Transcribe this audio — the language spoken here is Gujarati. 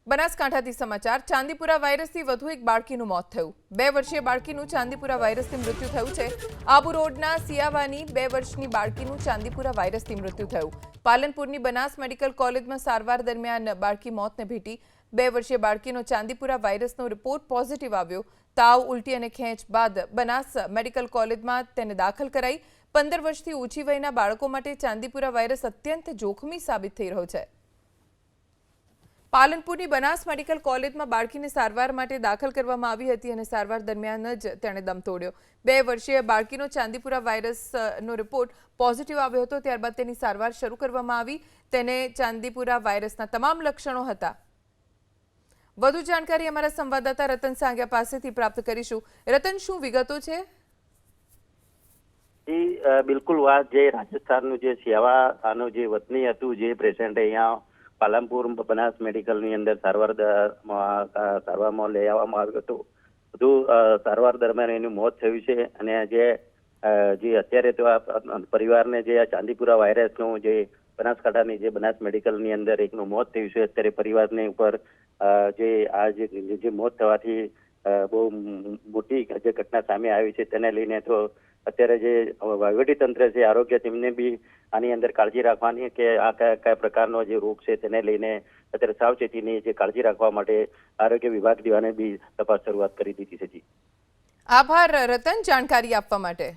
બનાસકાંઠાથી સમાચાર ચાંદીપુરા વાયરસથી વધુ એક બાળકીનું મોત થયું। 2 વર્ષીય બાળકીનું ચાંદીપુરા વાયરસથી મૃત્યુ થયું છે। આબુ રોડના સિયાવાની 2 વર્ષની બાળકીનું ચાંદીપુરા વાયરસથી મૃત્યુ થયું। પાલનપુરની બનાસ મેડિકલ કોલેજમાં સારવાર દરમિયાન બાળકી મોતને ભેટી। 2 વર્ષીય બાળકીનો ચાંદીપુરા વાયરસનો રિપોર્ટ પોઝિટિવ આવ્યો। તાવ, ઉલટી અને ખેંચ બાદ બનાસ મેડિકલ કોલેજમાં તેને દાખલ કરાઈ। 15 વર્ષથી ઓછી વયના બાળકો માટે ચાંદીપુરા વાયરસ અત્યંત જોખમી સાબિત થઈ રહ્યો છે। પાલનપુરની બનાસ મેડિકલ કોલેજમાં બાળકીને સારવાર માટે દાખલ કરવામાં આવી હતી અને સારવાર દરમિયાન જ તેણે દમ તોડ્યો। 2 વર્ષીય બાળકીનો ચાંદીપુરા વાયરસનો રિપોર્ટ પોઝિટિવ આવ્યો હતો। ત્યારબાદ તેની સારવાર શરૂ કરવામાં આવી। તેને ચાંદીપુરા વાયરસના તમામ લક્ષણો હતા। વધુ જાણકારી અમારા સંવાદદાતા રતન સાંગિયા પાસેથી પ્રાપ્ત કરીશું। રતન, શું વિગતો છે? બિલકુલ વાત જે રાજસ્થાનનું જે સેવાનું જે વતની હતું, જે પેશન્ટ અહીંયા પાલનપુર બનાસ મેડિકલની અંદર સારવારમાં લઈ આવવામાં આવ્યું હતું। વધુ સારવાર દરમિયાન એનું મોત થયું છે અને જે અત્યારે તો આ પરિવારને જે આ ચાંદીપુરા વાયરસનું જે બનાસકાંઠાની જે બનાસ મેડિકલની અંદર એકનું મોત થયું છે। અત્યારે પરિવારની ઉપર જે મોત થવાથી બહુ મોટી જે ઘટના સામે આવી છે તેને લઈને તો અત્યારે જે વહીવટી તંત્ર છે, આરોગ્ય, તેમને બી આની અંદર કાળજી રાખવાની કે આ કયા પ્રકારનો જે રોગ છે તેને લઈને અત્યારે સાવચેતીની જે કાળજી રાખવા માટે આરોગ્ય વિભાગ દ્વારાને બી તપાસ શરૂઆત કરી દીધી છે। આભાર રતન, જાણકારી આપવા માટે।